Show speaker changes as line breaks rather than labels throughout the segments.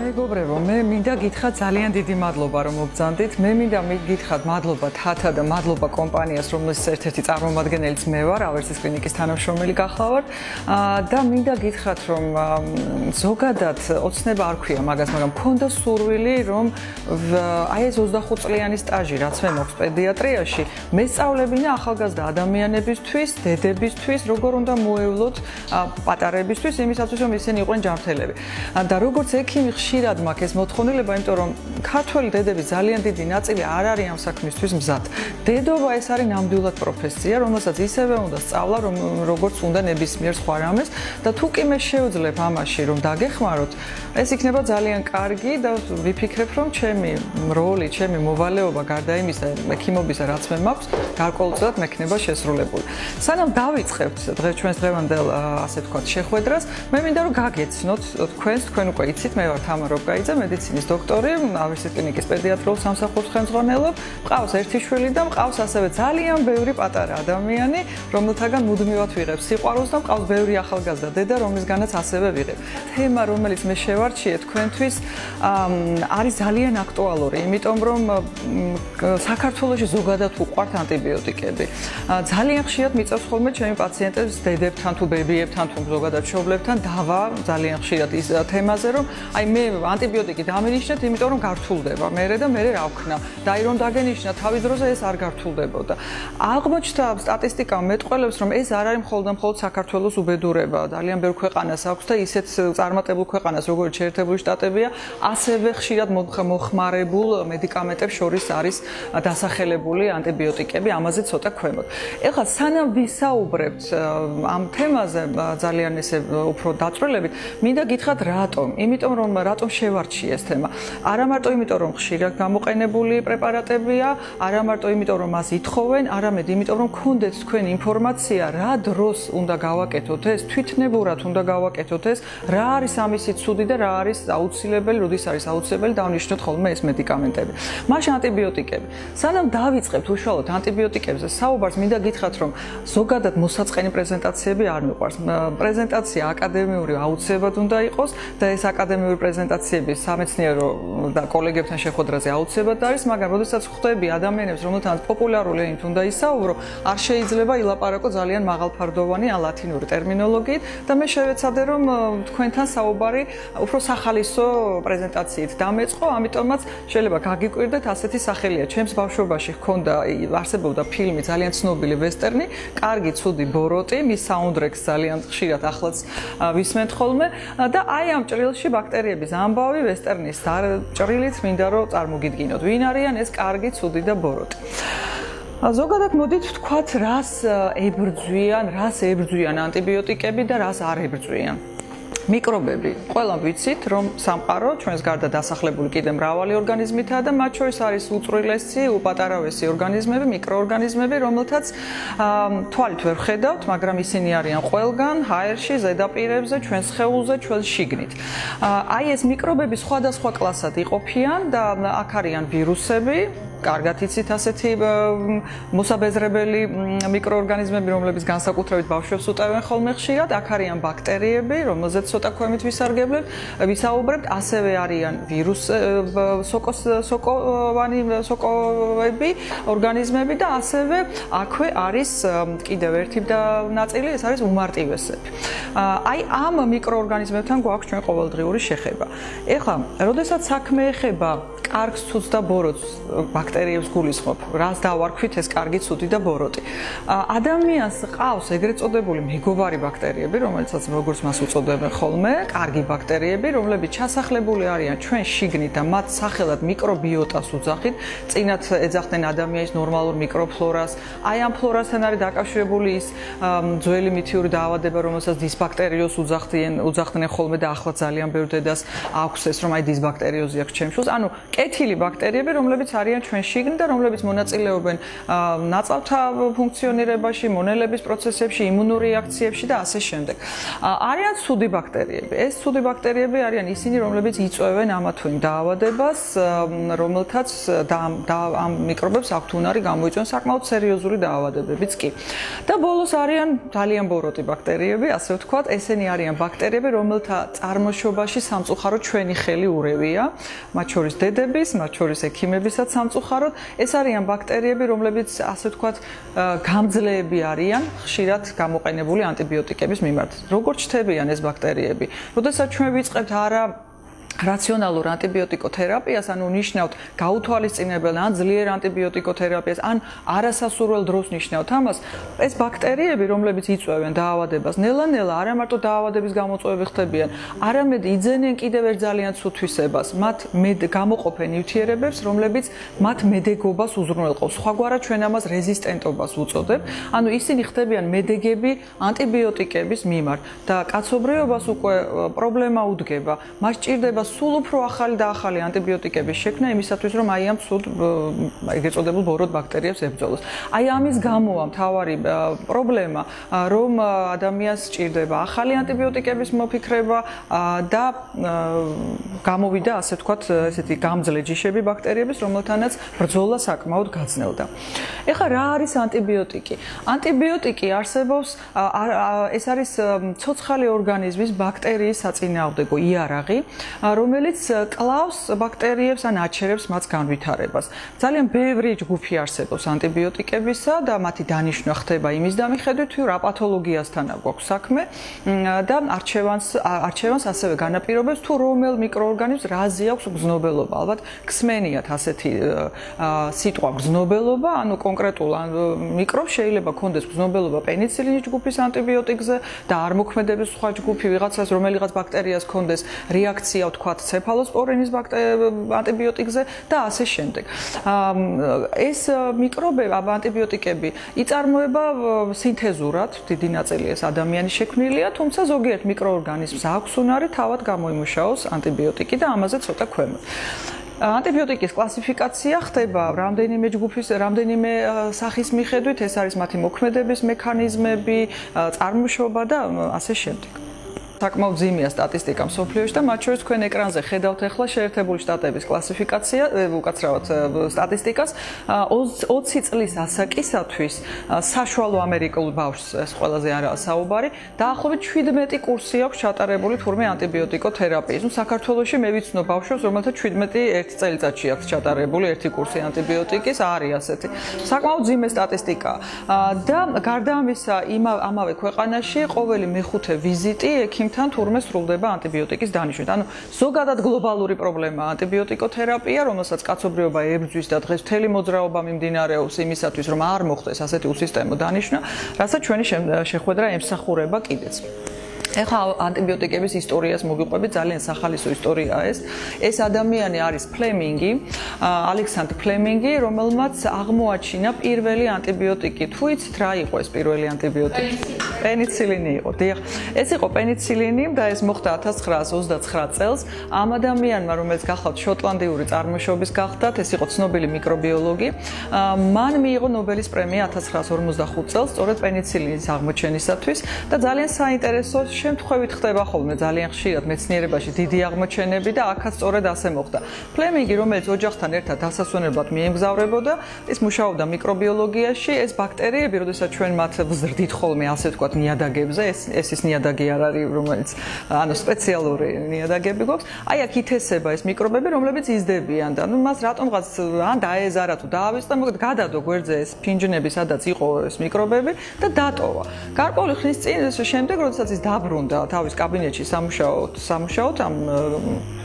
მეგობრებო, მე მინდა გითხრათ ძალიან დიდი მადლობა რომ მობრძანდით. მე მინდა გითხრათ მადლობა თათა და მადლობა კომპანიას, რომელსაც ერთ-ერთი წარმომადგენელიც მე ვარ, ავერსის კლინიკის თანამშრომელი გახლავართ. და მინდა გითხრათ რომ ზოგადად ოცნება არ ქვია მაგას, მაგრამ მქონდა სურვილი რომ აი ეს 25 წლიანი სტაჟი, რაც მე მაქვს პედიატრიაში, მესწავლებინა ახალგაზრდა ადამიანებისთვის, დედებისთვის, როგორ უნდა მოევლოთ პატარებისთვის, იმისათვის რომ ისინი იყვნენ ჯანმრთელები. და როგორც ექიმი ხშირად მაქვს ეს მოთხოვნილება, იმიტომ რომ ქართველი დედების ძალიან დიდი ნაწილი არ არის ამ საქმისთვის მზად. დედობა ეს არის ნამდვილად პროფესია, რომელსაც ისევე უნდა სწავლა, როგორც უნდა ნებისმიერ სხვა რამეს და თუ კი მე შევძლებ ამაში, რომ დაგეხმაროთ, ეს იქნება ძალიან კარგი და ვიფიქრებ, რომ ჩემი როლი, ჩემი მოვალეობა გარდა იმისა, ექიმობისა, რაც მე მაქვს, გარკვეულწილად მექნება შესრულებული. სანამ დავიწყებთ დღეს ჩვენს დღევანდელ ასე ვთქვათ შეხვედრას, მე მინდა რომ გაგეცნოთ თქვენ უკვე იცით, მე ვარ თამარ ოპკაიძე, მედიცინის დოქტორი, ავერსის კლინიკის პედიატრიულ სამსახურს ხელმძღვანელობ. მყავს ერთი შვილი და მყავს ასევე ძალიან ბევრი პატარა ადამიანი, რომელთაგან მუდმივად ვიღებ სიყვარულს და მყავს ბევრი ახალგაზრდა დედა, რომლისგანაც ასევე ვიღებ. თემა, რომელიც მე შევარჩიე თქვენთვის, არის ძალიან აქტუალური, იმიტომ რომ საქართველოში ზოგადად უყვართ ანტიბიოტიკები. ძალიან ხშირად მიწევს ხოლმე ჩემი პაციენტებს დედებთან თუ ბებიებთან თუ ზოგადად მშობლებთან დავა ძალიან ხშირად ის თემაზე, რომ აი მე ანტიბიოტიკი დამინიშნეთ, იმიტომ რომ გართულდება მერე და მერე რა ვქნა. და აი რომ დაგენიშნა თავის დროზე ეს არ გართულდებოდა. აღმოჩნდა სტატისტიკა მეტყველებს, რომ ეს არ არის მხოლოდ საქართველოს უბედურება. ძალიან ბევრ ქვეყანას აქვს და ისეთ წარმატებულ ქვეყანას, როგორც შეერთებული შტატებია, ასევე ხშირად მოხმარებულ მედიკამენტებს შორის არის დასახელებული ანტიბიოტიკები, ამაზე ცოტა ქვემოთ. ეხლა სანამ ვისაუბრებთ ამ თემაზე ძალიან ესე უფრო დაწვრილებით, მინდა გითხრათ რატომ? იმიტომ რომ რატომ შევარჩიე ეს თემა? არა მარტო იმიტომ რომ ხშირად გამოყენებული პრეპარატებია, არა მარტო იმიტომ რომ მას ითხოვენ, არამედ იმიტომ რომ გქონდეთ თქვენ ინფორმაცია, რა დროს უნდა გავაკეთოთ ეს, თვითნებურად უნდა გავაკეთოთ ეს, რა არის ამისი ცუდი და რა არის აუცილებელი, როდის არის აუცილებელი დავნიშნოთ ხოლმე ეს მედიკამენტები. მაშინ ანტიბიოტიკები. სანამ დავიწყებთ უშუალოდ ანტიბიოტიკებზე საუბარს, მინდა გითხრათ რომ ზოგადად მოსაწყენი პრეზენტაციები არ მიყვარს. პრეზენტაცია აკადემიური აუცილებლად უნდა იყოს და ეს აკადემიური პრეზენტაციები სამეცნიერო და კოლეგებთან შეხვედრაზე აუცილებლად არის, მაგრამ როდესაც ხვდები ადამიანებს, რომელთანაც პოპულარული ენით უნდა ისაუბრო, არ შეიძლება ილაპარაკო ძალიან მაღალფარდოვანი ან ლათინური ტერმინოლოგიით და მე შევეცადე რომ თქვენთან საუბარი უფრო სახალისო პრეზენტაციით დამეწყო, ამიტომაც შეიძლება გაგიკვირდეთ ასეთი სახელია. ჩემს ბავშვობაში ჰქონდა არსებობდა ფილმი ძალიან ცნობილი ვესტერნი, კარგი ცუდი ბოროტი, მის საუნდტრეკს ძალიან ხშირად ახლაც ვისმენთ ხოლმე და აი ამ ჭრილში ბაქტერიების ამბავი ვესტერნის ჭრილით მინდა რომ წარმოგიდგინოთ. ვინ არიან ეს კარგი ცუდი და ბოროტი? ზოგადად მოდით ვთქვათ, რას ებრძვიან ანტიბიოტიკები და რას არ ებრძვიან. მიკრობები. ყველა ვიცით, რომ სამყარო ჩვენს გარდა დასახლებული კიდე მრავალი ორგანიზმითაა და მათ შორის არის უწვრილესი, უპატარავესი ორგანიზმები, მიკროორგანიზმები, რომელთაც თვალით ვერ ხედავთ, მაგრამ ისინი არიან ყველგან, ჰაერში, ზედაპირებზე, ჩვენ სხეულზე, ჩვენ შიგნით. აი ეს მიკრობები სხვადასხვა კლასად იყოფიან და აქ არიან ვირუსები, კარგად იცით ასეთი მოსაბეზრებელი მიკროორგანიზმები, რომლებიც განსაკუთრებით ბავშვებს უტევენ ხოლმე ხშირად, აქ არიან ბაქტერიები, რომელზეც ცოტა ქვემით ვისაუბრებთ, ასევე არიან სოკოვანი ორგანიზმები და ასევე აქვე არის კიდევ ერთი ნაწილი, ეს არის უმარტივესები. აი ამ მიკროორგანიზმებთან გვაქვს ჩვენ ყოველდღიური შეხება. ეხლა, როდესაც საქმე ეხება კარგს, ცუდს და ბოროტს, ბაქტერიებს გულისხმობ, რას დავარქვით ეს კარგი, ცუდი და ბოროტი. ადამიანს ყავს ეგრეთ წოდებული მეგობარი ბაქტერიები, რომელიცაც როგორც მას უწოდებენ ხოლმე, კარგი ბაქტერიები, რომლებიც ჩასახლებული არიან ჩვენ შიგნით და მათ სახელად მიკრობიოტას უძახით, წინათ ეძახდნენ ადამიანის ნორმალურ მიკროფლორას. აი ამ ფლორასთან არის დაკავშირებული ის ძველი მითიური დაავადება, რომელსაც დისბაქტერიოზს უძახდნენ ხოლმე და ახლა ძალიან ბევრ დედას აქვს ეს, რომ აი დისბაქტერიოზი აქვს ჩემს შულს. ანუ კეთილი ბაქტერიები, რომლებიც არიან ჩვენ შიგნით და რომლებიც მონაწილეობენ ნაწავთა ფუნქციონირებაში, მონელების პროცესებში, იმუნურ რეაქციებში და ასე შემდეგ. არიან ცუდი ბაქტერიები. ეს ცუდი ბაქტერიები არიან ისინი, რომლებიც იწვევენ ამა თუ იმ დაავადებას, რომელთაც ამ მიკრობებს აქვთ უნარი გამოიწვიონ საკმაოდ სერიოზული დაავადებებიც კი. და ბოლოს არიან ძალიან ბოროტი ბაქტერიები, ასე ვთქვათ, ესენი არიან ბაქტერიები, რომელთა წარმოშობაში სამწუხაროდ ჩვენი ხელი ურევია, მათ შორის დედების, მათ შორის ექიმებისაც სამწუხაროდ. ეს არიან ბაქტერიები, რომლებიც ასე ვთქვათ, გამძლეები არიან, ხშირად გამოყენებული ანტიბიოტიკების მიმართ. როგორ ჩნდებიან ეს ბაქტერიები? როდესაც ჩვენ ვიწყებთ არა რაციონალურ ანტიბიოტიკოთერაპიას, ანუ ნიშნავთ გაუთვალისწინებელ ან ძლიერ ანტიბიოტიკოთერაპიას, ან არასასურველ დროს ნიშნავთ ამას, ეს ბაქტერიები, რომლებიც იწვევენ დაავადებას, ნელა-ნელა არა მარტო დაავადების გამოწვევები ხდებიან, არამედ იძენენ კიდევ ერთ ძალიან ცუდ თვისებას, მათ გამოყოფენ ნივთიერებებს, რომლებიც მათ მედეგობას უზრუნველყოფს. სხვაგვარად ჩვენ ამას რეზისტენტობას ვუწოდებ, ანუ ისინი ხდებიან მედეგები ანტიბიოტიკების მიმართ და კაცობრიობას უკვე პრობლემა უდგება. მას ჭირდება სულ უფრო ახალი და ახალი ანტიბიოტიკების შექმნა იმისათვის, რომ აი ამ ცუდ ეგრეთ წოდებულ ბოროტ ბაქტერიებს ებრძოლოს. აი ამის გამოა მთავარი პრობლემა, რომ ადამიანს ჭირდება ახალი ანტიბიოტიკების მოფიქრება და გამოვიდა, ასე ვთქვათ, ესეთი გამძლე ჯიშები ბაქტერიების, რომელთანაც ბრძოლა საკმაოდ გაძნელდა. ეხლა რა არის ანტიბიოტიკი? ანტიბიოტიკი არსებობს, ეს არის ცოცხალი ორგანიზმის ბაქტერიის საწინააღმდეგო იარაღი, რომელიც კლავს ბაქტერიებს ან აჩერებს მათ განვითარებას. ძალიან ბევრი ჯგუფი არსებობს ანტიბიოტიკებისა და მათი დანიშვნა ხდება იმის დამიხედვით, რა პათოლოგიასთან გვაქვს საქმე და არჩევანს ასევე განაპირობებს თუ რომელ მიკროორგანიზმს რაზე აქვს გზნობელობა. ალბათ გსმენიათ ასეთი სიტყვა გზნობელობა, ანუ კონკრეტულ მიკრობს შეიძლება ქონდეს გზნობელობა პენიცილინის ჯგუფის ანტიბიოტიკზე და არ მოქმედების სხვა ჯგუფი ვიღაცას რომელიღაც ბაქტერიას ქონდეს რეაქცია ვთქვათ ცეფალოსპორინის ანტიბიოტიკზე და ასე შემდეგ. ეს მიკრობები, ანტიბიოტიკები იწარმოება სინთეზურად, დიდი ნაწილი ეს ადამიანის შექმნილია, თუმცა ზოგიერთ მიკროორგანიზმს აქვს უნარი თავად გამოიმუშაოს ანტიბიოტიკი და ამაზე ცოტა ქვემოთ. ანტიბიოტიკის კლასიფიკაცია ხდება რამდენიმე ჯგუფის, რამდენიმე სახის მიხედვით, ეს არის მათი მოქმედების მექანიზმები, წარმოშობა და ასე შემდეგ. საკმაოდ ძიმეა სტატისტიკა მსოფლიოში და მათ შორის თქვენ ეკრანზე ხედავთ ახლა შეერთებული შტატების კლასიფიკაცია, უკაცრავად სტატისტიკას 20 წლის ასაკისათვის საშუალო ამერიკულ ბავშვს ეს ყველაზე არაა საუბარი, დაახლოებით 17 კურსი აქვს ჩატარებული თურმე ანტიბიოტიკოთერაპიის. ნუ საქართველოში მე ვიცნობ ბავშვებს, რომელთა 17 ერთ წელიწადში აქვს ჩატარებული ერთი კურსი ანტიბიოტიკის, არის ასეთი. საკმაოდ ძიმე სტატისტიკაა. და გარდა ამისა, ამავე ქვეყანაში ყოველი მეხუთე ვიზიტი ექიმ თან თურმე სრულდება ანტიბიოტიკის დანიშვნით. ანუ ზოგადად გლობალური პრობლემაა ანტიბიოტიკოთერაპია, რომელსაც კაცობრიობა ებრძვის და დღეს მთელი მოძრაობა მიმდინარეობს იმისათვის, რომ არ მოხდეს ასეთი უსისტემო დანიშვნა, რასაც ჩვენი შეხვედრა ემსახურება კიდეც. ეხლა ანტიბიოტიკების ისტორიას მოგიყვებით, ძალიან სახალისო ისტორიაა ეს. ეს ადამიანი არის ფლემინგი, ალექსანდრ ფლემინგი, რომელმაც აღმოაჩინა პირველი ანტიბიოტიკი. თუ იცით რა იყო ეს პირველი ანტიბიოტიკი? პენიცილინი იყო. დიახ, ეს იყო პენიცილინი და ეს მოხდა 1929 წელს. ამ ადამიანმა, რომელიც გახლავთ შოტლანდიური წარმოშობის გახლდათ, ეს იყო ცნობილი მიკრობიოლოგი, მან მიიღო ნობელის პრემია 1945 წელს, სწორედ პენიცილინის აღმოჩენისათვის და ძალიან საინტერესო შემთხვევით ხდება ხოლმე ძალიან ხშირად მეცნიერებაში დიდი აღმოჩენები და აქაც სწორედ ასე მოხდა. ფლემინგი, რომელიც ოჯახთან ერთად დასასვენებლად მიემგზავრებოდა, ის მუშაობდა მიკრობიოლოგიაში, ეს ბაქტერიები, როდესაც ჩვენ მათ ვზრდით ხოლმე ასე ვთქვათ ნიადაგებზე, ეს ის ნიადაგი არ არის, რომელიც ანუ სპეციალური ნიადაგები გვაქვს. აი აქ ითესება ეს მიკრობები, რომლებიც იზრდებიან და ნუ მას რატომღაც ან დაეზარა თუ დაავიწყდა, მოკლედ გადადო გვერდზე ეს ფინჯნები, სადაც იყო ეს მიკრობები და დატოვა. გარკვეული ხნის წინ შემდეგ, როდესაც ის დაბრუნდა თავის კაბინეტში სამუშაოდ ამ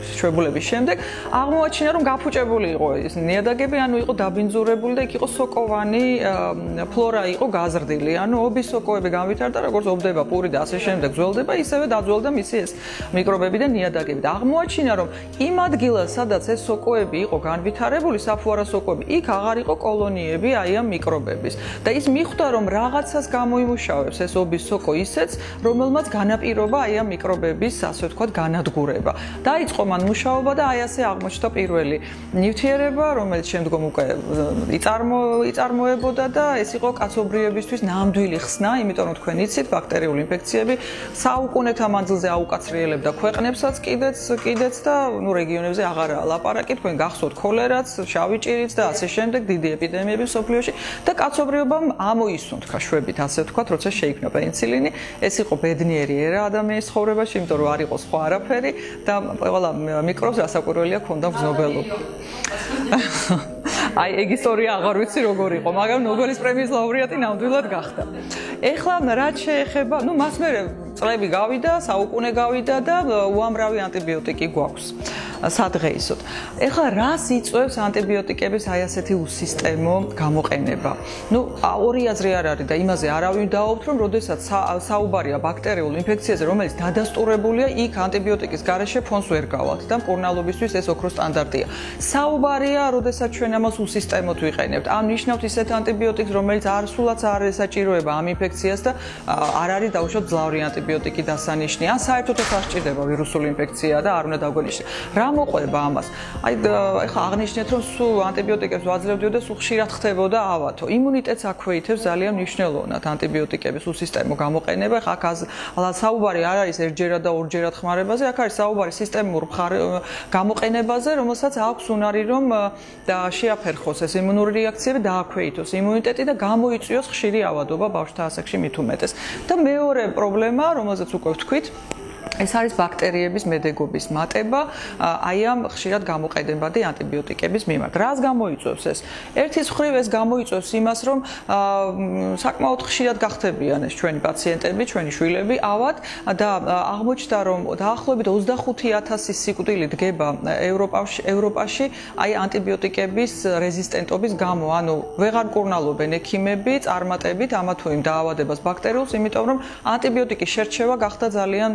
შვებულების შემდეგ, აღმოაჩინა, რომ გაფუჭებული იყო ეს ნიადაგები, ანუ იყო დაბინძურებული და იქ იყო სოკოვანი ფლორა იყო გაზრდილი, ანუ ობის სოკოები განვითარდა, როგორც ობდება პური და ასე შემდეგ ძველდება, ისევე დაძველდა მისი ეს მიკრობები და ნიადაგები. და აღმოაჩინა, რომ იმ ადგილას, სადაც ეს სოკოები იყო განვითარებული, საფუარა სოკოები, იქ აღარ იყო კოლონიები აი ამ მიკრობების. და ის მიხვდა, რომ რაღაცას გამოიმუშავებს ეს ობის სოკო ისეც, რომელმაც განაპირობა აი ამ მიკრობების, ასე ვთქვათ, განადგურება. დაიწყო მან მუშაობა და აი ასე აღმოჩნდა პირველი ნივთიერება, რომელიც შემდგომ უკვე იწარმოებოდა და ეს იყო კაცობრიობისთვის ნამდვილი ხსნა, იმიტომ რომ თქვენ იცით, ბაქტერიული ინფექციები საუკუნეთა მანძილზე აუკაცრიელებდა ქვეყნებსაც კიდეც და ნუ რეგიონებზე აღარაა ლაპარაკი, თქვენ გახსოვთ ქოლერაც, შავი ჭირიც და ასე შემდეგ, დიდი ეპიდემიები მსოფლიოში და კაცობრიობამ ამოისუნთქა შვებით, ასე ვთქვათ, როცა შეიქმნა პენიცილინი. ეს იყო ბედნიერი ერა ადამიანის ცხოვრებაში, იმიტომ რომ არ იყო სხვა არაფერი და ყველა მიკრობს რასაკვირველია ქონდა მგზნობელობა. აი, ეგ ისტორია აღარ ვიცი როგორ იყო, მაგრამ ნობელის პრემიის ლაურეატი ნამდვილად გახდა. ეხლა რაც შეეხება, ნუ მას მერე წლები გავიდა, საუკუნე გავიდა და უამრავი ანტიბიოტიკი გვაქვს სადღეისოდ. ეხლა რას იწვევს ანტიბიოტიკების აი ასეთი უსისტემო გამოყენება? ნუ ორი აზრი არ არის და იმაზე არავინ დააუბრუნებს, რომ როდესაც საუბარია ბაქტერიულ ინფექციაზე, რომელიც დადასტურებულია, იქ ანტიბიოტიკის გარეშე ფონს ვერ გავალთ და მკურნალობისთვის ეს ოქროს სტანდარტია. საუბარია, როდესაც ჩვენ ამას უსისტემოდ ვიყენებთ. ამ ნიშნავთ ისეთ ანტიბიოტიკს, რომელიც სულაც არ ესაჭიროება ამ ინფექციას და არ არის დაუშვათ ძლავრი ანტიბიოტიკი დასანიშნი. ან საერთოდ არ სჭირდება ვირუსული ინფექცია და არ უნდა დაგვენიშნოს. რა მოყვება ამას? აი ეხლა აღნიშნეთ, რომ სულ ანტიბიოტიკებს ვაძლევდიო და სულ ხშირად ხდებოდა ავათო. იმუნიტეტს აქვეითებს ძალიან მნიშვნელოვნად ანტიბიოტიკების უსისტემო გამოყენება. ეხლა აქ საუბარი არ არის ერთჯერად და ორჯერად ხმარებაზე, აქ არის საუბარი სისტემურ გამოყენებაზე, რომელსაც აქვს უნარი რომ შეაფერხოს ეს იმუნური რეაქციები, დააქვეითოს იმუნიტეტი და გამოიწვიოს ხშირი ავადობა ბავშვთა ასაკში მით უმეტეს. და მეორე პრობლემა, რომელზეც უკვე ვთქვით, ეს არის ბაქტერიების მედეგობის მატება აი ამ ხშირად გამოყენებადი ანტიბიოტიკების მიმართ. რას გამოიწვევს ეს? ერთის მხრივ ეს გამოიწვევს იმას, რომ საკმაოდ ხშირად გახდებიან ეს ჩვენი პაციენტები, ჩვენი შვილები ავად და აღმოჩნდა, რომ დაახლოებით 25,000 სიკვდილი დგება ევროპაში აი ანტიბიოტიკების რეზისტენტობის გამო. ანუ ვეღარ მკურნალობენ ექიმები წარმატებით ამა თუ იმ დაავადებას ბაქტერიულს, იმიტომ რომ ანტიბიოტიკის შერჩევა გახდა ძალიან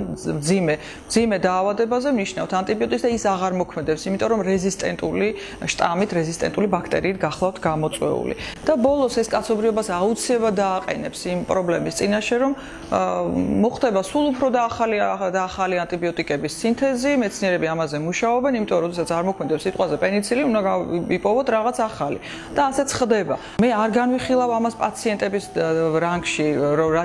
მძიმე დაავადებაზე ნიშნავთ ანტიბიოტიკს და ის აღარ მოქმედებს, იმიტომ რომ რეზისტენტული შტამით, რეზისტენტული ბაქტერიით გახლავთ გამოწვეული. და ბოლოს ეს კაცობრიობას აუცილებლად დააყენებს იმ პრობლემის წინაშე, რომ მოხდება სულ უფრო დაახალი ანტიბიოტიკების სინთეზი, მეცნიერები ამაზე მუშაობენ, იმიტომ რომ როდესაც არ მოქმედებს სიტყვაზე პენიცილინი, უნდა ვიპოვოთ რაღაც ახალი. და ასეც ხდება. მე არ განვიხილავ ამას პაციენტების რანგში,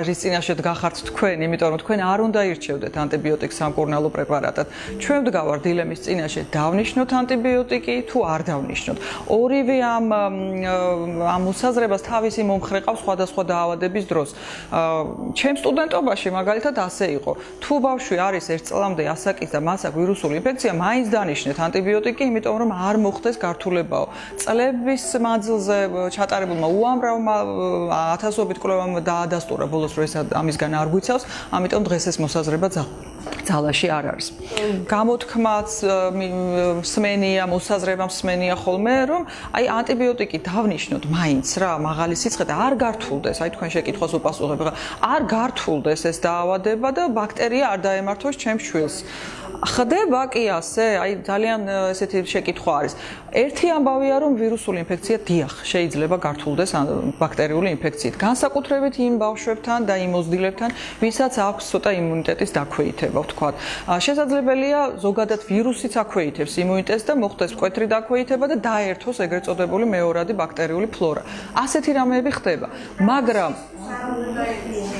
რის წინაშე გახართ თქვენ, იმიტომ რომ თქვენ არ უნდა ირჩევდეთ ანტიბიოტიკს სამკურნალო პრეპარატად. ჩვენ ვდგავართ დილემის წინაშე დავნიშნოთ ანტიბიოტიკი თუ არ დავნიშნოთ. ორივე ამ მოსაზრებას თავისი მომხრე ყავს სხვადასხვა დაავადების დროს. ჩემ სტუდენტობაში მაგალითად ასე იყო. თუ ბავშვი არის 1 წლამდე ასაკის და მას აქვს ვირუსული ინფექცია, მაინც დანიშნეთ ანტიბიოტიკი, იმიტომ რომ არ მოხდეს გართულებაო. წლების მანძილზე ჩატარებულმა უამრავმა ათასობით კვლევამ დაადასტურა ბოლოს, რომ ეს ამისგან არ გვიცავს, ამიტომ დღეს ეს მოსაზრება ძალაში არ არის. გამოთქმაც მსმენია, მოსაზრება მსმენია ხოლმე, რომ აი ანტიბიოტიკი დავნიშნოთ მაინც რა, მაღალი სიცხე და არ გართულდეს, აი თქვენ შეკითხვას უპასუხებ, არ გართულდეს ეს დაავადება და ბაქტერია არ დაემართოს ჩემს შვილს. ხდება კი ასე, აი ძალიან ესეთი შეკითხვა არის. ერთი ამბავია, რომ ვირუსული ინფექცია დიახ, შეიძლება გართულდეს ბაქტერიული ინფექციით. განსაკუთრებით იმ ბავშვებთან და იმ მოზრდილებთან, ვისაც აქვს ცოტა იმუნიტეტის დაქვეითება, ვთქვათ. შესაძლებელია ზოგადად ვირუსიც აქვეითებს იმუნიტეტს და მოხდეს მკვეთრი დაქვეითება და დაერთოს ეგრეთ წოდებული მეორადი ბაქტერიული ფლორა. ასეთი რამეები ხდება, მაგრამ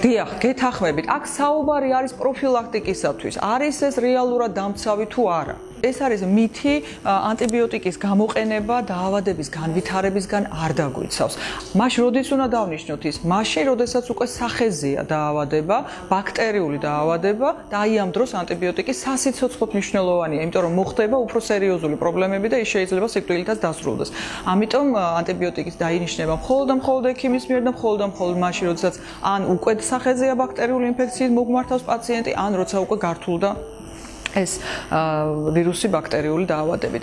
დიახ, გეთანხმებით, აქ საუბარი არის პროფილაქტიკისათვის. არის ეს რეალურად დამცავი თუ არა? ეს არის მითი, ანტიბიოტიკის გამოყენება დაავადების განვითარებისგან არ დაგვიცავს. მაშინ როდის უნდა დავნიშნოთ ის? მაშინ, როდესაც უკვე სახეზეა დაავადება, ბაქტერიული დაავადება და აი ამ დროს ანტიბიოტიკი სასიცოცხლოდ მნიშვნელოვანია, იმიტომ რომ მოხდება უფრო სერიოზული პრობლემები და ის შეიძლება სიკვდილითაც დასრულდეს. ამიტომ ანტიბიოტიკის დაინიშნება მხოლოდ ექიმის მიერ და მხოლოდ მაშინ, როდესაც ან უკვე სახეზეა ბაქტერიული ინფექციით მოგმართავს პაციენტი, ან როცა უკვე გართულდა ეს ვირუსი ბაქტერიული დაავადებით.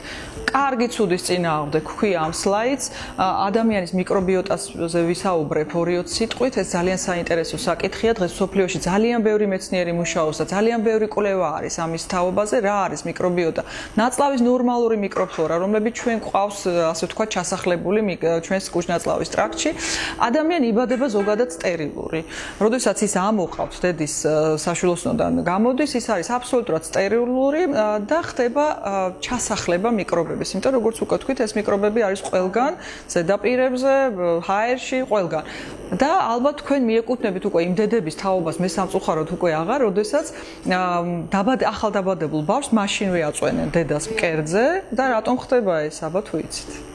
კარგი ცუდის წინააღმდეგ ქვია ამ სლაიდს ადამიანის მიკრობიოტაზე ვისაუბრებ 2-20 სიტყვით ეს ძალიან საინტერესო საკითხია დღეს სოფლიოში ძალიან ბევრი მეცნიერი მუშაობს და ძალიან ბევრი კვლევა არის ამის თაობაზე რა არის მიკრობიოტა ნაწლავის ნორმალური მიკროფლორა რომლებიც ჩვენ გვყავს ასე ვთქვათ ჩასახლებული ჩვენს კუჭ-ნაწლავის ტრაქტში ადამიანი იბადება ზოგადად სტერილური როდესაც ის ამოყავთ დედის საშვილოსნოდან გამოდის ის არის აბსოლუტურად სტერილური და ხდება ჩასახლება მიკრობების იმიტომ როგორც უკვე თქვით ეს მიკრობები არის ყველგან ზედაპირებზე ჰაერში ყველგან და ალბათ თქვენ მიეკუთვნებით უკვე იმ დედების თაობას მე სამწუხაროდ უკვე აღარ როდესაც ახალდაბადებულ ბავშვს მაშინვე აწვენენ დედას მკერდზე და რატომ ხდება ეს ალბათ ვიცით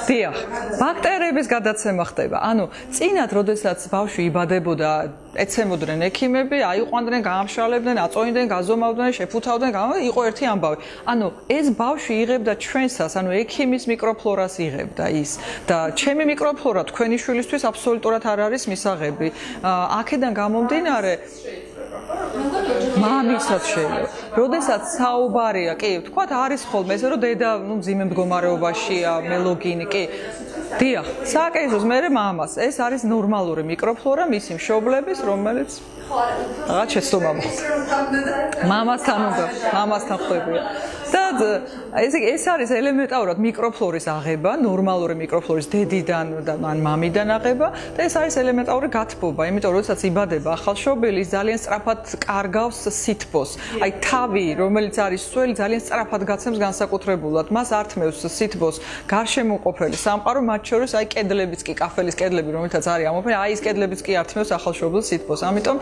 დიახ, ბაქტერიების გადაცემა ხდება. ანუ წინათ, როდესაც ბავშვი იბადებოდა, ეცემოდნენ ექიმები, აიყვანდნენ, გაამშრალებდნენ, აწოინდნენ, გაზომავდნენ, შეფუთავდნენ, იყო ერთი ამბავი. ანუ ეს ბავშვი იღებდა ჩვენსას, ანუ ექიმის მიკროფლორას იღებდა ის და ჩემი მიკროფლორა თქვენი შვილისთვის აბსოლუტურად არ არის მისაღები. აქედან გამომდინარე მამისაც შეიძლება. როდესაც საუბარია, კი, თქვათ არის ხოლმე ესე რომ დედა, მძიმე მდგომარეობაშია, მელოგინი, კი. დიახ, სააკეთოს მერე მამას. ეს არის ნორმალური მიკროფლორა მისი მშობლების, რომელიც რაღაც შეცდომა მოხდა. მამასთან უნდა, მამასთან ხდებია. და ეს არის ელემენტარულად მიკროფლორის აღება, ნორმალური მიკროფლორის დედიდან და ან მამიდან აღება და ეს არის ელემენტარული გათბობა, იმიტომ რომ როდესაც იბადება ახალშობილი, ის ძალიან სწრაფად კარგავს სითბოს. აი თავი, რომელიც არის სველი, ძალიან სწრაფად გაცემს განსაკუთრებულად. მას ართმევს სითბოს გარშემოყოფელი სამყარო, მათ შორის აი კედლებიც კი, კაფელის კედლები, რომელთაც არის ამოფენი, აი ეს კედლებიც კი ართმევს ახალშობილს სითბოს. ამიტომ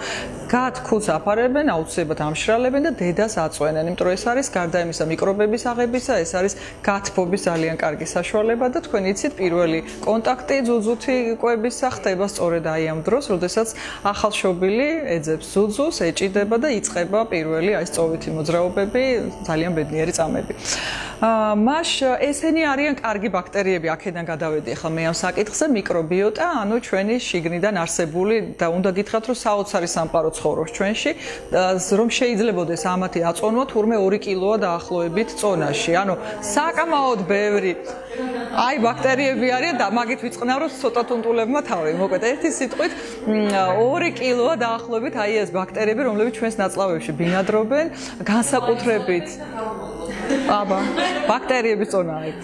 გათქუს აფარებენ, აუცილებლად ამშრალებენ და დედას აწვენენ, იმიტომ რომ ეს არის გარდა იმისა მიკრობების აღებისა, ეს არის გათბობის ძალიან კარგი საშუალება და თქვენ იცით პირველი კონტაქტი ძუძუთი კვებისა ხდება სწორედ აი ამ დროს, როდესაც ახალშობილი ეძებს ძუძუს, ეჭიდება და იწყება პირველი აი სწოვითი მოძრაობები, ძალიან ბედნიერი წამები. მას ესენი არიან კარგი ბაქტერიები, აქედან გადავედი ახლა მე ამ საკითხზე, მიკრობიოტა, ანუ ჩვენი შიგნიდან არსებული და უნდა გითხრათ, რომ საოცარი სამყარო ცხოვრობს ჩვენში, რომ შეიძლებოდეს ამათი აწონვა თურმე 2 კილოა დაახლოებით წონაში. ანუ საკმაოდ ბევრი აი ბაქტერიები არიან და მაგით ვიწყნაროთ ცოტა თუნტულებმა თავი. მოკლედ ერთი სიტყვით 2 კილოა დაახლოებით აი ეს ბაქტერიები, რომლებიც ჩვენს ნაწლავებში ბინადრობენ, განსაკუთრებით აბა ბაქტერიების წონა არის.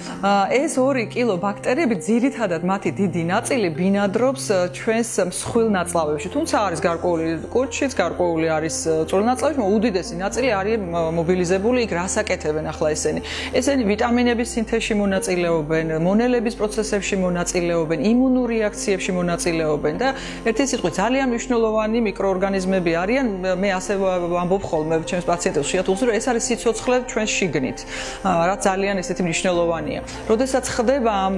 ეს 2 კილო ბაქტერიები ძირითადად მათი დიდი ნაწილი ბინადრობს ჩვენს მსხვილ ნაწლავებში. თუმცა არის გარკვეული კუჭშიც, გარკვეული არის წვრილ ნაწლავებში, უდიდესი ნაწილი არის მობილიზებული, იქ რას აკეთებენ ახლა ესენი? ესენი ვიტამინების სინთეზში მონაწილეობენ, მონელების პროცესებში მონაწილეობენ, იმუნურ რეაქციებში მონაწილეობენ და ერთი სიტყვით ძალიან მნიშვნელოვანი მიკროორგანიზმები არიან. მე ასე ვამბობ ხოლმე ჩემს პაციენტებს შეათ უხსნი, რომ ეს არის სიცოცხლე ჩვენს შიგნით. რაც ძალიან ესეთი მნიშვნელოვანია. როდესაც ხდება ამ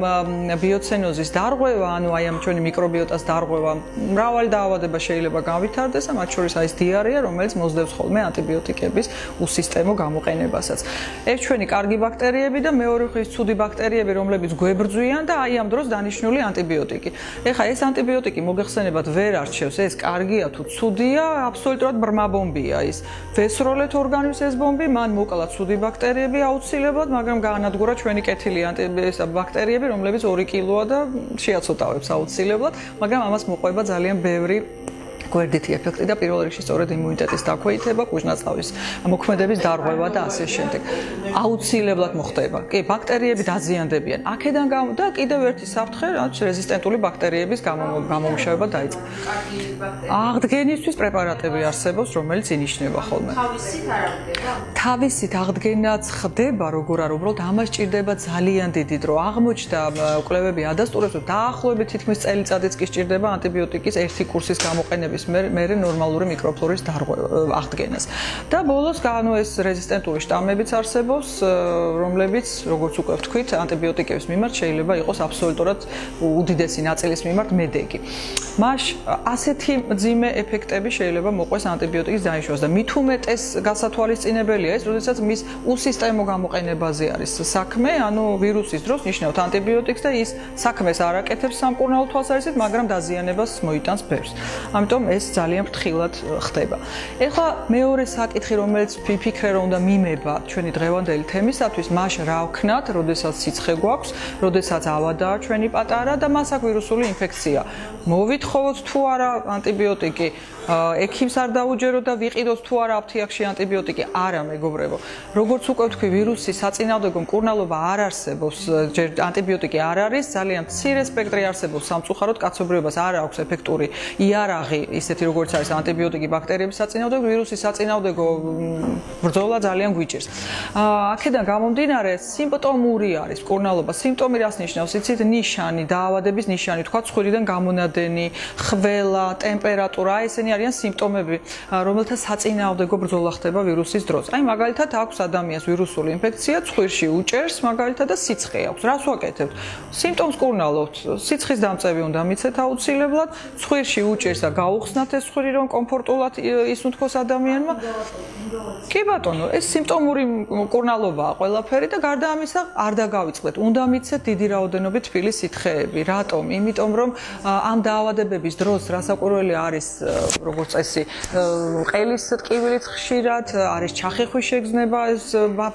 ბიოცენოზის დარღვევა, ანუ აი ამ ჩვენი მიკრობიოტას დარღვევა, მრავალი დაავადება შეიძლება განვითარდეს, მათ შორის არის დიარეა, რომელიც მოსდევს ხოლმე ანტიბიოტიკების უსისტემო გამოყენებასაც. ეს ჩვენი კარგი ბაქტერიები და მეორე ხის ცუდი ბაქტერიები, რომლებიც გვებრძვიან და აი ამ დროს დანიშნული ანტიბიოტიკი. ეხლა ეს ანტიბიოტიკი მოგეხსენებათ ვერ არჩევს, ეს კარგია თუ ცუდია, აბსოლუტურად ბრმა ბომბია ის. ვესროლეთ ორგანიზმს ეს ბომბი, მან მოკლა ცუდი ბაქტერიები აუცილებლად, მაგრამ გაანადგურა ჩვენი კეთილი ბაქტერიები, რომლებიც 2 კილოა და შეაცოტავებს აუცილებლად, მაგრამ ამას მოყვება ძალიან ბევრი გვერდითი ეფექტი და პირველ რიგში სწორედ იმუნიტეტის დაქვეითება, კუჭ-ნაწლავის მოქმედების დარღვევა და ასე შემდეგ. აუცილებლად მოხდება. კი, ბაქტერიები დაზიანდებიან. აქედან და კიდევ ერთი საფრთხე, რაც რეზისტენტული ბაქტერიების გამომუშავება დაიწყო. აღდგენისთვის პრეპარატები არსებობს, რომელიც ინიშნება ხოლმე.
თავისით არ აღდგება?
თავისით აღდგენაც ხდება, როგორ არ უბრალოდ ამას სჭირდება ძალიან დიდი დრო. აღმოჩნდა კვლევები ადასტურებს, რომ დაახლოებით თითქმის წელიწადიც კი სჭირდება ანტიბიოტიკის ერთი კურსის გამოყენების მერე ნორმალური მიკროფლორის აღდგენას. და ბოლოს ანუ ეს რეზისტენტული შტამებიც არსებობს, რომლებიც, როგორც უკვე ვთქვით, ანტიბიოტიკების მიმართ შეიძლება იყოს აბსოლუტურად უდიდესი ნაწილის მიმართ მედეგი. მას ასეთი მძიმე ეფექტები შეიძლება მოყვეს ანტიბიოტიკის დაიშვას და მით უმეტეს გასათვალისწინებელია ეს, როდესაც მის უსისტემო გამოყენებაზე არის საქმე, ანუ ვირუსის დროს ნიშნავთ ანტიბიოტიკს და ის საქმეს არ აკეთებს სამკურნალო თვალსაზრისით, მაგრამ დაზიანებას მოიტანს ბევრს. ამიტომ ეს ძალიან ფრთხილად ხდება. ეხლა მეორე საკითხი, რომელიც ვიფიქრე, რომ უნდა მიმება ჩვენი დღევანდელი თემისათვის, მას რა ვქნათ, როდესაც სიცხე გვაქვს, როდესაც ავადაა ჩვენი პატარა და მას აქვს ვირუსული ინფექცია. მოვითხოვოთ თუ არა ანტიბიოტიკი, ექიმს არ დაუჯეროთ და ვიყიდოთ თუ არა აფთიაქში ანტიბიოტიკი. არა, მეგობრებო. როგორც უკვე ვთქვი, ვირუსის საწინააღმდეგო მკურნალობა არ არსებობს, ჯერ ანტიბიოტიკი არ არის, ძალიან მცირე სპექტრი არსებობს სამწუხაროდ, კაცობრიობას არ აქვს ეფექტური იარაღი, ისეთი როგორც არის ანტიბიოტიკი ბაქტერიების საწინააღმდეგო, ვირუსის საწინააღმდეგო ბრძოლა ძალიან გვიჭირს. აქედან გამომდინარე, სიმპტომური არის მკურნალობა. სიმპტომი რას ნიშნავს? იცით, ნიშანი, დაავადების ნიშანი, თქვა ცხვირიდან გამონადენი, ხველა, ტემპერატურა, ესენი არიან სიმპტომები, რომელთა საწინააღმდეგო ბრძოლა ხდება ვირუსის დროს. აი, მაგალითად, აქვს ადამიანს ვირუსული ინფექცია, ცხვირში უჭერს, მაგალითად და სიცხე აქვს. რას ვაკეთებთ? სიმპტომს კურნალობთ, სიცხის დამწევი უნდა მიცეთ აუცილებლად, ცხვირში უჭერს და გაუხსნათ ეს ცხვირი, რომ კომფორტულად ისუნთქოს ადამიანმა. კი ბატონო, ეს სიმპტომური მკურნალობაა ყველაფერი და გარდა ამისა არ დაგავიწყდეთ. უნდა მიცეთ დიდი რაოდენობით თბილი სითხეები. რატომ? იმიტომ რომ ამ დაავადებების დროს რასაკვირველი არის, როგორც წესი, ყელის ტკივილით ხშირად არის ჩახეხვის შეგრძნება, ეს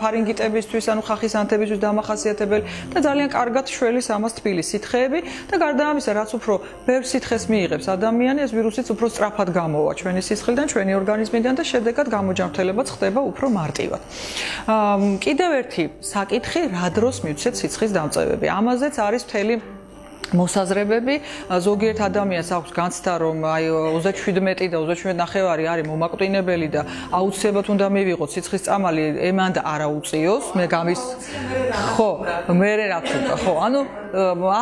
ფარინგიტებისთვის, ანუ ხახის ანთებისთვის დამახასიათებელი და ძალიან კარგად შველის ამას თბილი სითხეები და გარდა ამისა, რაც უფრო ბევრ სითხეს მიიღებს ადამიანი, ეს ვირუსიც უფრო სწრაფად გამოვა ჩვენი სისხლიდან, ჩვენი ორგანიზმიდან და შედეგად გამოჯანმრთელებაც ხდება უფრო მარტივად. კიდევ ერთი საკითხი, რა დროს მივცეთ სიცხის დამწევები. ამაზეც არის მთელი მოსაზრებები. ზოგიერთ ადამიანს აქვს განცდა, რომ აი 37 და 37.5 არის მომაკვდინებელი და აუცილებლად უნდა მივიღოთ სიცხის წამალი, ემანდა არა უწიოს, მე გამის ხო, მე რა თქმა, ხო, ანუ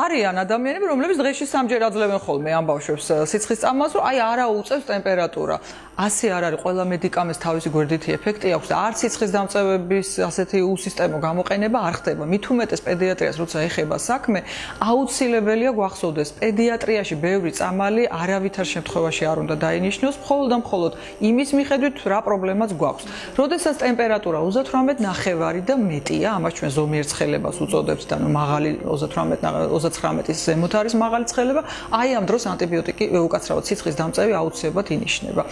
არიან ადამიანები, რომლებიც დღეში სამჯერ აძლევენ ხოლმე ამ ბავშვებს სიცხის წამალს, რომ აი არა უწევს ტემპერატურა. ასე არ არის, ყველა მედიკამენტს თავისი გვერდითი ეფექტი აქვს და არც სიცხის დამწევების ასეთი უსისტემო გამოყენება არ ხდება. მით უმეტეს პედიატრიას როცა ეხება საქმე, აუცილებელია გვახსოვდეს, პედიატრიაში ბევრი წამალი არავითარ შემთხვევაში არ უნდა დაინიშნოს, მხოლოდ და მხოლოდ იმის მიხედვით, რა პრობლემაც გვაქვს. როდესაც ტემპერატურა 38.5 და მეტია, ამას ჩვენ ზომიერ ცხელებას უწოდებთ და მაღალი 39-ის ზემოთ არის მაღალი ცხელება, აი ამ დროს ანტიბიოტიკი, უკაცრავად სიცხის დამწევი აუცილებლად ინიშნება.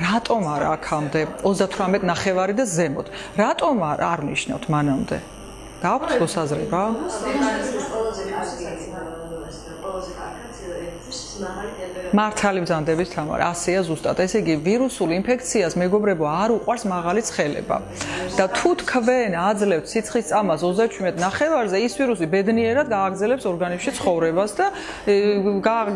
რატომ არა აქამდე 38.5 და ზემოთ? რატომ არ ნიშნავთ მანამდე? გააქვთ მოსაზრება? მართალი ბრძანდებით თამარ, ასეა ზუსტად. ესე იგი, ვირუსულ ინფექციას მეგობრებო არ უყვარს მაღალი ცხელება. და თუ თქვენ აძლევთ სიცხის წამას 37.5-ზე, ის ვირუსი ბედნიერად გააგრძელებს ორგანიზმში ცხოვრებას და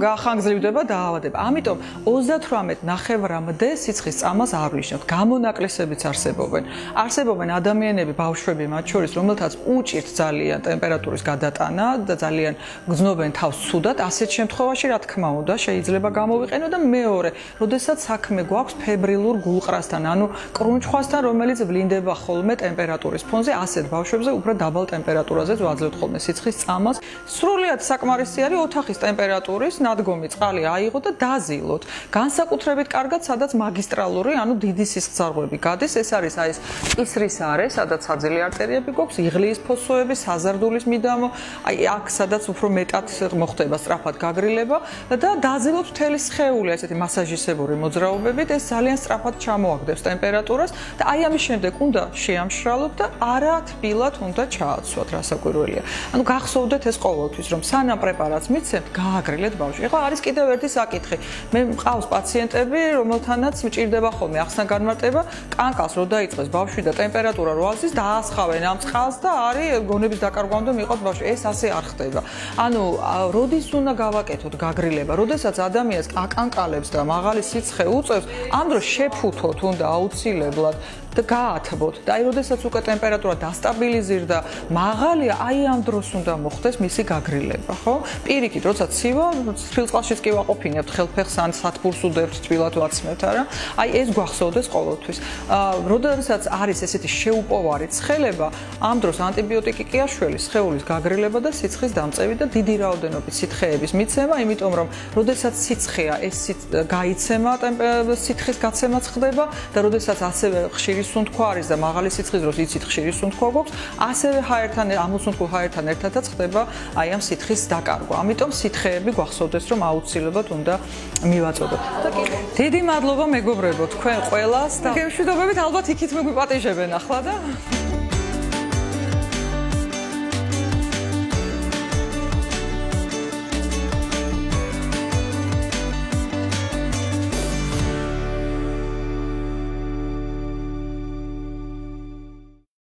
გახანგრძლივდება დაავადება. ამიტომ 38.5-მდე სიცხის წამას არ ვნიშნავთ. გამონაკლისებიც არსებობენ. არსებობენ ადამიანები, ბავშვები მათ შორის, რომელთაც უჭირთ ძალიან ტემპერატურის გადატანა და ძალიან გრძნობენ თავს ცუდად, ასეთ შემთხვევაში რა თქმა უნდა შეიძლება გამოვიყენო და მეორე, როდესაც საქმე გვაქვს ფებრილურ გულყრასთან, ანუ კრუნჩხვასთან, რომელიც ვლინდება ხოლმე ტემპერატურის ფონზე, ასეთ ბავშვებზე უფრო დაბალ ტემპერატურაზე ვაძლევთ ხოლმე სიცხის წამას. სრულიად საკმარისი არის ოთახის ტემპერატურის ნადგომი წყალი აიღოთ და დაზილოთ. განსაკუთრებით კარგად, სადაც მაგისტრალური, ანუ დიდი სისხლძარღვები გადის, ეს არის აი ეს კისრის არე, სადაც საძილე არტერიები გვაქვს, იღლიის ფოსოები, საზარდულის მიდამო, აი აქ სადაც უფრო მეტად მოხდება სწრაფად გაგრილება და დაძილობს მთელი სხეული, ესეთი მასაჟისებური მოძრაობებით, ეს ძალიან სწრაფად ჩამოაგდებს ტემპერატურას და აი ამის შემდეგ უნდა შეამშრალოთ და არა თბილად უნდა ჩააცვათ, რასაკვირველია. ანუ გახსოვდეთ ეს ყოველთვის, რომ სანამ პრეპარატს მიცემთ, გააგრილეთ ბავშვი. ეხლა არის კიდევ ერთი საკითხი. მე მყავს პაციენტები, რომელთანაც მჭირდება ხოლმე ახსნა-განმარტება, კანკალს რო დაიწყეს ბავშვი და ტემპერატურა რო აზის, დაასხავენ ამ წყალს და არის გონების დაკარგვა უნდა მიიღოთ ბავშვი. ეს ასე არ ხდება. ანუ როდის უნდა გავაკეთოთ გაგრილება? როდესაც ადამიანს აკანკალებს და მაღალი სიცხე უწევს, ამ დროს შეფუთოთ უნდა აუცილებლად და გაათბოთ. და აი როდესაც უკვე ტემპერატურა დასტაბილიზირდა, მაღალია, აი ამ დროს უნდა მოხდეს მისი გაგრილება, ხო? პირიქით, როცა ცივა, თბილწყალშიც კი ვაყოფინებთ ხელფეხს ან სათბურს უდევთ თბილად ვაცმევთ, არა? აი ეს გვახსოვდეს ყოველთვის. როდესაც არის ესეთი შეუპოვარი ცხელება, ამ დროს ანტიბიოტიკი კი აშველის სხეულის გაგრილება და სიცხის დამწევი და დიდი რაოდენობით სითხეების მიცემა, იმიტომ რომ როდესაც სიცხეა, ეს გაიცემა, სითხის გაცემაც ხდება და როდესაც ასევე ხშირი ხშირი სუნთქვა არის და მაღალი სიცხის დროს იცით ხშირი სუნთქვა გვაქვს, ასევე ჰაერთან ამოსუნთქულ ჰაერთან ერთადაც ხდება აი ამ სითხის დაკარგვა. ამიტომ სითხეები გვახსოვდეს რომ აუცილებლად უნდა მივაწოდოთ. დიდი მადლობა მეგობრებო თქვენ ყველას და გემშვიდობებით ალბათ იქით მეგვიპატიჟებენ ახლა და